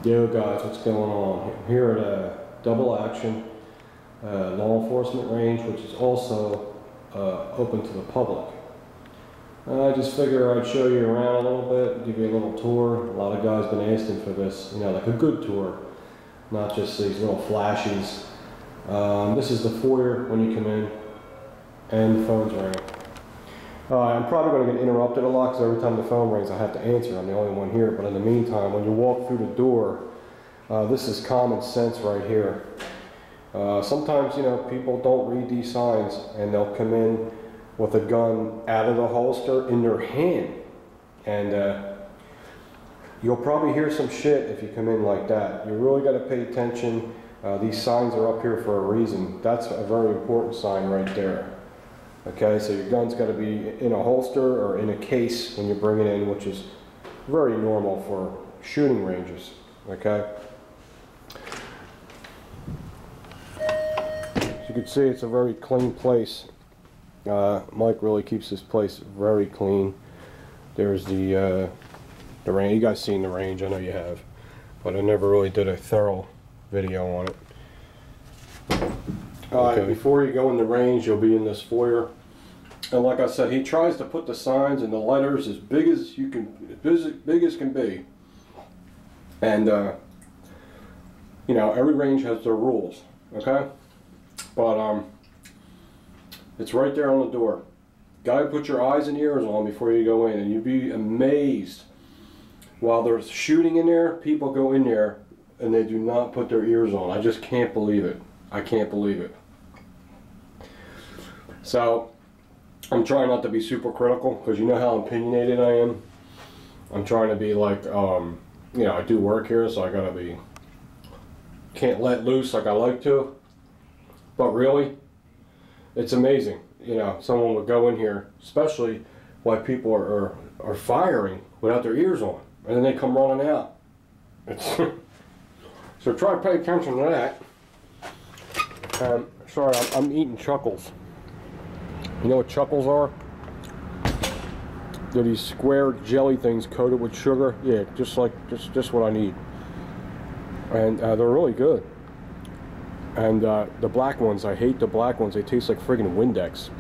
Yo guys, what's going on? Here at a double action law enforcement range, which is also open to the public. I just figure I'd show you around a little bit, give you a little tour. A lot of guys been asking for this, you know, like a good tour, not just these little flashes. This is the foyer when you come in, and the phone's ringing. I'm probably going to get interrupted a lot because every time the phone rings I have to answer. I'm the only one here, but in the meantime, when you walk through the door, this is common sense right here. Sometimes, you know, people don't read these signs and they'll come in with a gun out of the holster in their hand. And you'll probably hear some shit if you come in like that. You really got to pay attention. These signs are up here for a reason. That's a very important sign right there. Okay, so your gun's got to be in a holster or in a case when you bring it in, which is very normal for shooting ranges. Okay. As you can see, it's a very clean place. Mike really keeps this place very clean. There's the range. You guys seen the range? I know you have, but I never really did a thorough video on it. Okay. Before you go in the range, you'll be in this foyer, and like I said, he tries to put the signs and the letters as big as you can, big as can be. And you know, every range has their rules. Okay, but it's right there on the door. Gotta put your eyes and ears on before you go in, and you'd be amazed. While there's shooting in there, people go in there and they do not put their ears on. I just can't believe it. I can't believe it. So I'm trying not to be super critical because you know how opinionated I am. I'm trying to be like, you know, I do work here, so I gotta be, can't let loose like I like to. But really, it's amazing. You know, someone would go in here, especially while people are firing without their ears on, and then they come running out. It's so try to pay attention to that. Sorry, I'm eating chuckles. You know what chuckles are? They're these square jelly things coated with sugar. Yeah, just what I need. And they're really good. And the black ones, I hate the black ones. They taste like friggin' Windex.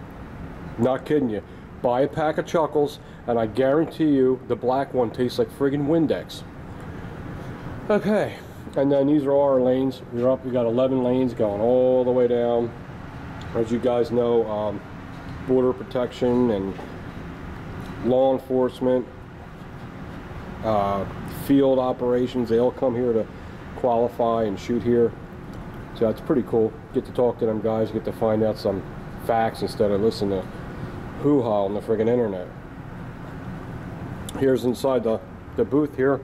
Not kidding you. Buy a pack of chuckles, and I guarantee you the black one tastes like friggin' Windex. Okay. And then these are all our lanes. We're up. We got 11 lanes going all the way down. As you guys know, border protection and law enforcement, field operations, they all come here to qualify and shoot here. So that's pretty cool. Get to talk to them guys, get to find out some facts instead of listen to hoo-ha on the friggin' internet. Here's inside the booth here.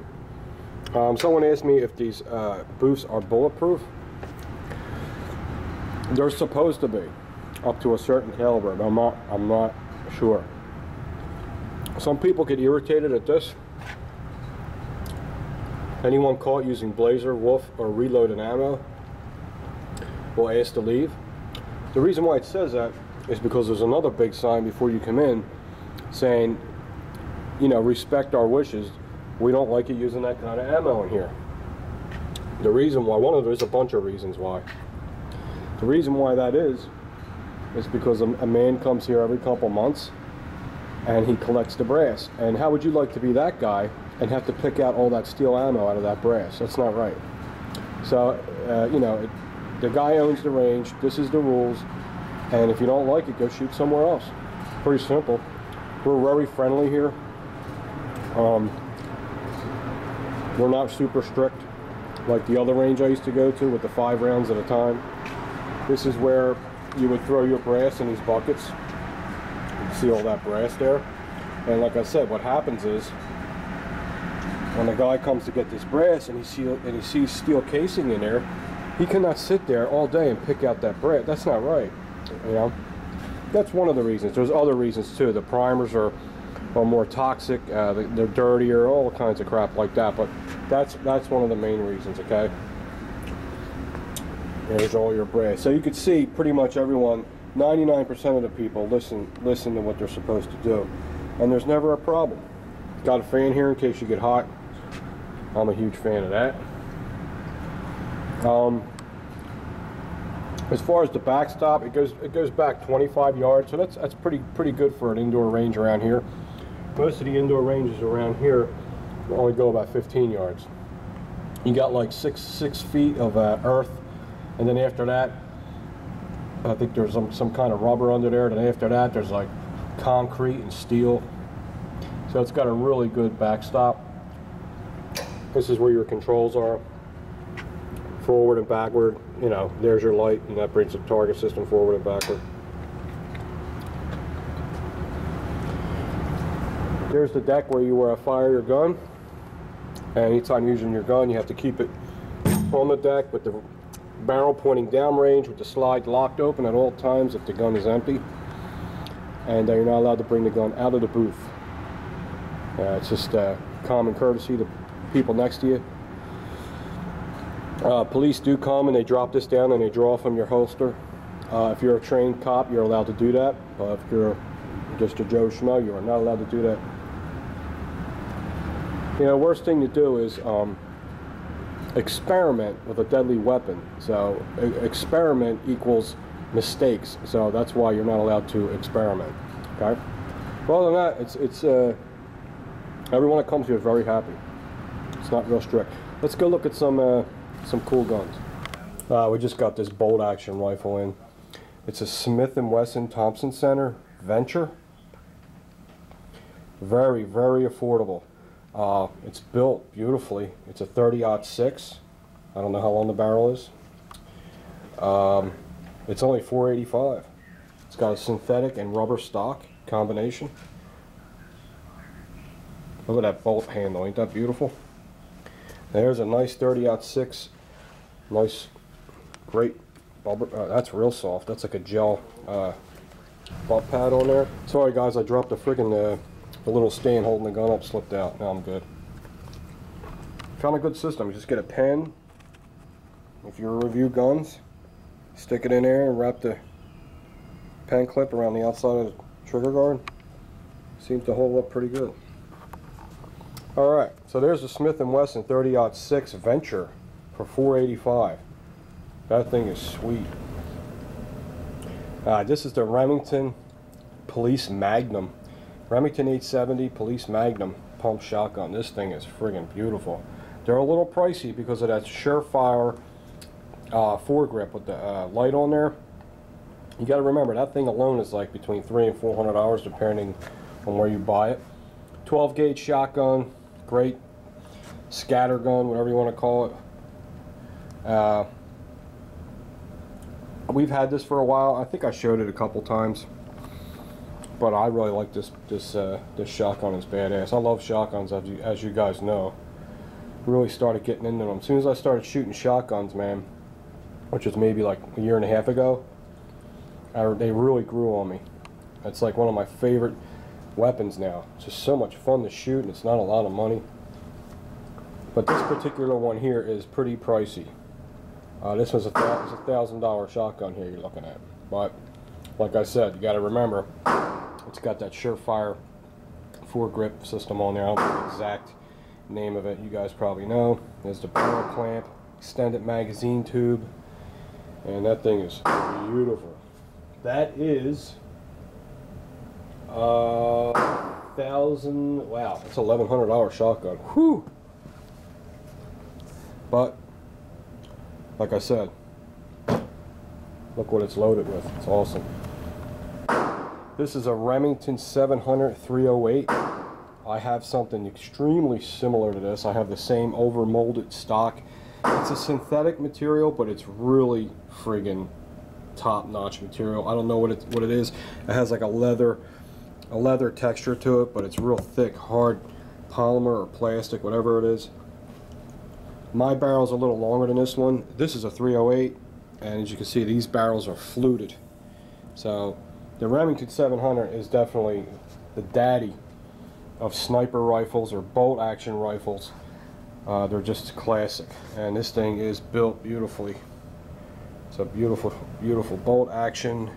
Someone asked me if these booths are bulletproof. They're supposed to be, up to a certain caliber, but I'm not sure. Some people get irritated at this. Anyone caught using Blazer, Wolf, or reloaded ammo will ask to leave. The reason why it says that is because there's another big sign before you come in saying, you know, respect our wishes. We don't like you using that kind of ammo in here. The reason why, there's a bunch of reasons why. The reason why that is because a man comes here every couple months and he collects the brass. And how would you like to be that guy and have to pick out all that steel ammo out of that brass? That's not right. So, you know, the guy owns the range. This is the rules. And if you don't like it, go shoot somewhere else. Pretty simple. We're very friendly here. We're not super strict like the other range I used to go to with the 5 rounds at a time. This is where you would throw your brass in these buckets. You can see all that brass there. And like I said, what happens is when the guy comes to get this brass and he sees steel casing in there, he cannot sit there all day and pick out that brass. That's not right. You know, that's one of the reasons. There's other reasons too. The primers are more toxic, they're dirtier, all kinds of crap like that, but that's one of the main reasons. Okay, there's all your brass. So you could see pretty much everyone, 99% of the people listen to what they're supposed to do, and there's never a problem. Got a fan here in case you get hot. I'm a huge fan of that. As far as the backstop, it goes back 25 yards, so that's pretty good for an indoor range around here. Most of the indoor ranges around here only go about 15 yards. You got like six feet of earth, and then after that, I think there's some kind of rubber under there. Then after that, there's like concrete and steel. So it's got a really good backstop. This is where your controls are. Forward and backward. You know, there's your light, and that brings the target system forward and backward. There's the deck where you fire your gun. And anytime you're using your gun, you have to keep it on the deck with the barrel pointing downrange, with the slide locked open at all times if the gun is empty. And you're not allowed to bring the gun out of the booth. It's just common courtesy to people next to you. Police do come and they drop this down and they draw from your holster. If you're a trained cop, you're allowed to do that. But if you're just a Joe Schmo, you are not allowed to do that. You know, worst thing to do is experiment with a deadly weapon. So experiment equals mistakes. So that's why you're not allowed to experiment. Okay. Well, other than that, it's everyone that comes here is very happy. It's not real strict. Let's go look at some cool guns. We just got this bolt action rifle in. It's a Smith & Wesson Thompson Center Venture. Very, very affordable. It's built beautifully. It's a 30-06. I don't know how long the barrel is. It's only $485. It's got a synthetic and rubber stock combination. Look at that bolt handle. Ain't that beautiful? There's a nice 30-06. Nice, great bubble. That's real soft. That's like a gel butt pad on there. Sorry guys, I dropped the freaking the little stand holding the gun up, slipped out. Now I'm good. Found a good system. You just get a pen. If you review guns, stick it in there and wrap the pen clip around the outside of the trigger guard. Seems to hold up pretty good. Alright, so there's the Smith & Wesson 30-06 Venture for $485. That thing is sweet. This is the Remington Police Magnum. Remington 870 Police Magnum pump shotgun. This thing is friggin' beautiful. They're a little pricey because of that Surefire foregrip with the light on there. You got to remember that thing alone is like between $300 and $400 depending on where you buy it. 12 gauge shotgun, great scatter gun, whatever you want to call it. We've had this for a while. I think I showed it a couple times, but I really like this shotgun. It's badass. I love shotguns, as you guys know. Really started getting into them as soon as I started shooting shotguns, man, which was maybe like a year and a half ago. They really grew on me. It's like one of my favorite weapons now. It's just so much fun to shoot, and it's not a lot of money. But this particular one here is pretty pricey. This was a $1,000 shotgun here you're looking at. But like I said, you got to remember, it's got that Surefire foregrip system on there. I don't know the exact name of it. You guys probably know. There's the barrel clamp, extended magazine tube, and that thing is beautiful. That is wow, it's $1,100 shotgun. Whew. But like I said, look what it's loaded with. It's awesome. This is a Remington 700 308. I have something extremely similar to this. I have the same over molded stock. It's a synthetic material, but it's really friggin' top-notch material. I don't know what it is. It has like a leather texture to it, but it's real thick, hard polymer or plastic, whatever it is. My barrel's a little longer than this one. This is a 308, and as you can see, these barrels are fluted. So the Remington 700 is definitely the daddy of sniper rifles or bolt action rifles. They're just classic, and this thing is built beautifully. It's a beautiful, beautiful bolt action.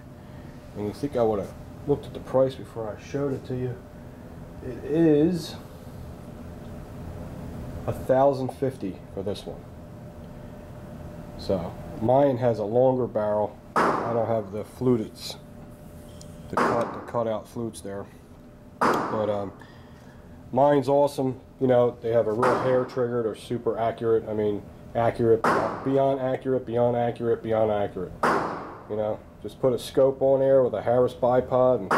And you think I would have looked at the price before I showed it to you. It is $1,050 for this one. So mine has a longer barrel. I don't have the fluteds, the cutout flutes there. But mine's awesome. You know, they have a real hair trigger. They're super accurate. I mean, accurate, beyond accurate, beyond accurate, beyond accurate. You know, just put a scope on there with a Harris bipod and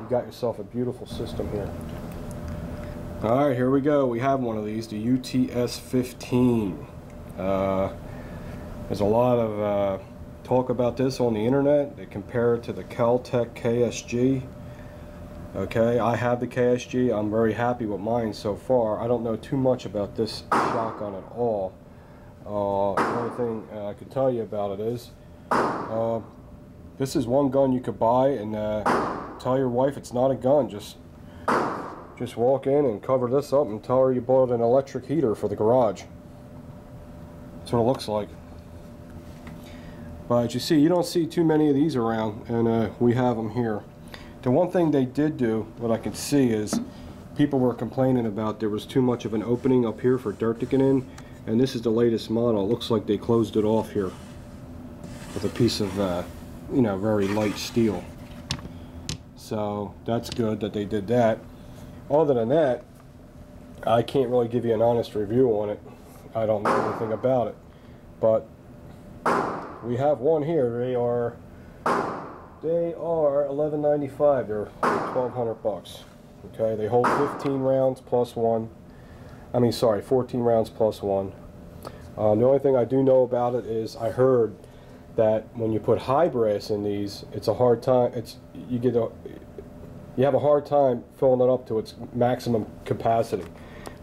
you got yourself a beautiful system here. Alright, here we go. We have one of these, the UTS-15. There's a lot of talk about this on the internet. They compare it to the Caltech KSG. Okay, I have the KSG. I'm very happy with mine so far. I don't know too much about this shotgun at all. The only thing I can tell you about it is this is one gun you could buy and tell your wife it's not a gun. Just walk in and cover this up and tell her you bought an electric heater for the garage. That's what it looks like. But you see, you don't see too many of these around, and we have them here. The one thing they did do, what I can see, is people were complaining about there was too much of an opening up here for dirt to get in, and this is the latest model. It looks like they closed it off here with a piece of, you know, very light steel. So that's good that they did that. Other than that, I can't really give you an honest review on it. I don't know anything about it. But we have one here. They are $11.95. They're $1,200. Okay, they hold 15 rounds plus one. I mean, sorry, 14 rounds plus one. The only thing I do know about it is I heard that when you put high brass in these, it's a hard time. You have a hard time filling it up to its maximum capacity.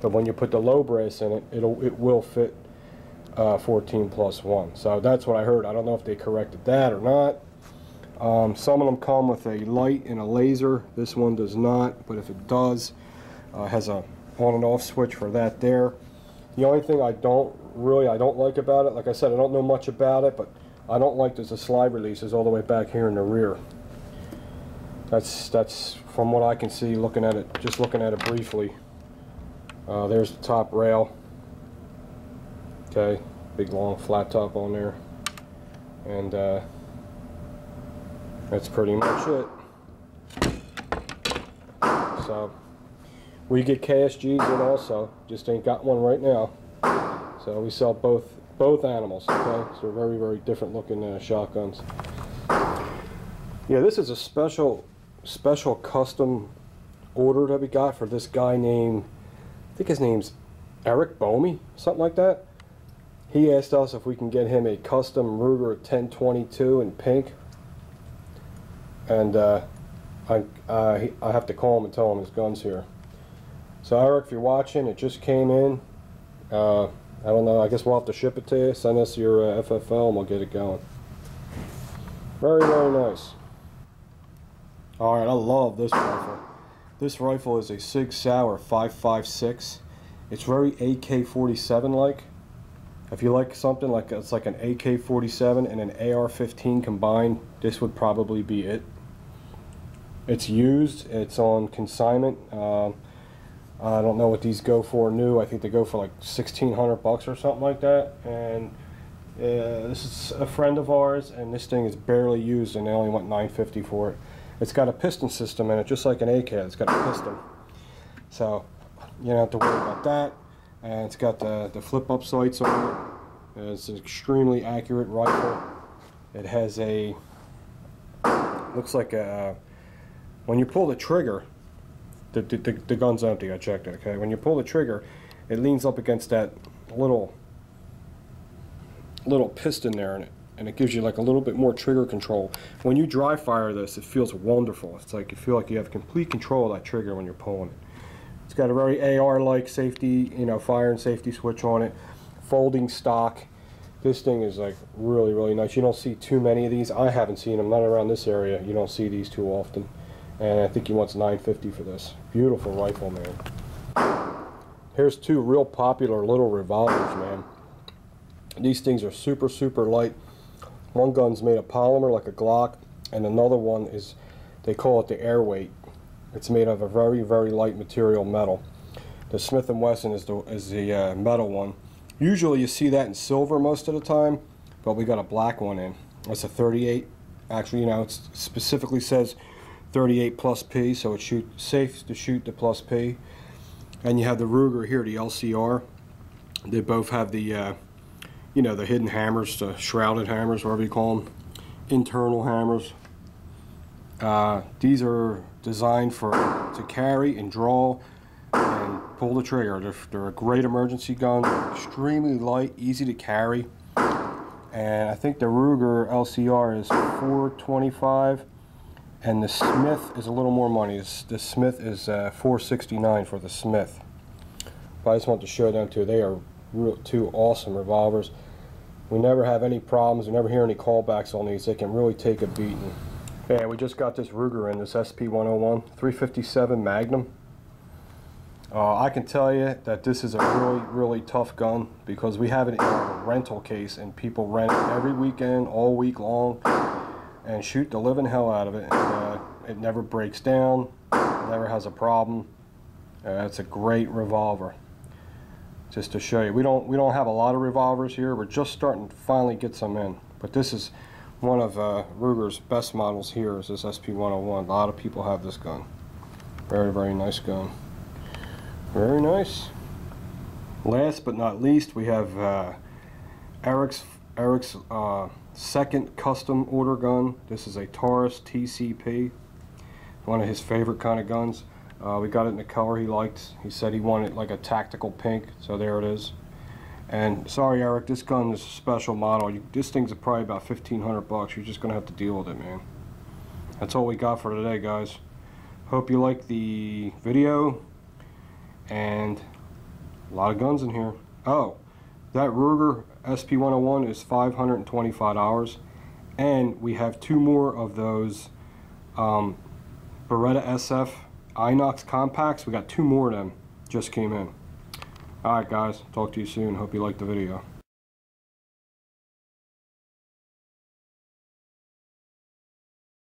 But when you put the low brass in it, it will fit 14 plus 1. So that's what I heard. I don't know if they corrected that or not. Some of them come with a light and a laser. This one does not, but if it does, has a on and off switch for that there. The only thing I don't like about it, like I said, I don't know much about it, but I don't like there's a slide releases all the way back here in the rear. That's from what I can see, looking at it, just looking at it briefly. There's the top rail. Okay, big long flat top on there, and that's pretty much it. So we get KSGs in also, just ain't got one right now. So we sell both animals. Okay, so very, very different looking shotguns. Yeah, this is a special custom order that we got for this guy named, I think his name's Eric Bomey, something like that. He asked us if we can get him a custom Ruger 1022 in pink, and I have to call him and tell him his gun's here. So Eric, if you're watching, it just came in. I don't know, I guess we'll have to ship it to you. Send us your FFL and we'll get it going. Very, very nice. Alright, I love this rifle. This rifle is a Sig Sauer 5.56. It's very AK-47 like. If you like something like it's like an AK-47 and an AR-15 combined, this would probably be it. It's used, it's on consignment. I don't know what these go for new. I think they go for like $1,600 or something like that. And this is a friend of ours, and this thing is barely used, and they only want $950 for it. It's got a piston system in it, just like an AK. It's got a piston, so you don't have to worry about that. And it's got the flip-up sights on it. It's an extremely accurate rifle. It has a, looks like a, when you pull the trigger, the gun's empty, I checked it, okay? When you pull the trigger, it leans up against that little piston there, and it gives you like a little bit more trigger control. When you dry fire this, it feels wonderful. It's like you feel like you have complete control of that trigger when you're pulling it. It's got a very AR-like safety, you know, fire and safety switch on it. Folding stock. This thing is like really, really nice. You don't see too many of these. I haven't seen them, not around this area. You don't see these too often. And I think he wants $950 for this. Beautiful rifle, man. Here's two real popular little revolvers, man. These things are super, super light. One gun's made of polymer like a Glock, and another one is, they call it the Airweight. It's made of a very, very light material metal. The Smith & Wesson is the metal one. Usually you see that in silver most of the time, but we got a black one in. It's a 38. Actually, you know, it specifically says 38 plus P, so it's safe to shoot the plus P. And you have the Ruger here, the LCR. They both have the, you know, the hidden hammers, the shrouded hammers, whatever you call them, internal hammers. These are designed to carry and draw and pull the trigger. They're a great emergency gun, extremely light, easy to carry. And I think the Ruger LCR is $425, and the Smith is a little more money. The Smith is $469 for the Smith. But I just want to show them too. They are two awesome revolvers. We never have any problems. We never hear any callbacks on these. They can really take a beating. Yeah, we just got this Ruger in, this SP101 357 Magnum. I can tell you that this is a really tough gun because we have it in a rental case and people rent it every weekend, all week long, and shoot the living hell out of it. And, it never breaks down, never has a problem. It's a great revolver. Just to show you, we don't have a lot of revolvers here. We're just starting to finally get some in, but this is one of Ruger's best models here. Is this SP101. A lot of people have this gun. Very nice gun. Very nice. Last but not least, we have Eric's second custom order gun. This is a Taurus TCP, one of his favorite kind of guns. We got it in the color he liked. He said he wanted like a tactical pink, so there it is. And sorry, Eric, this gun is a special model. This thing's probably about 1,500 bucks. You're just gonna have to deal with it, man. That's all we got for today, guys. Hope you liked the video. And a lot of guns in here. Oh, that Ruger SP101 is $525, and we have two more of those Beretta SF Inox compacts. We got two more of them, just came in. Alright guys, talk to you soon. Hope you liked the video.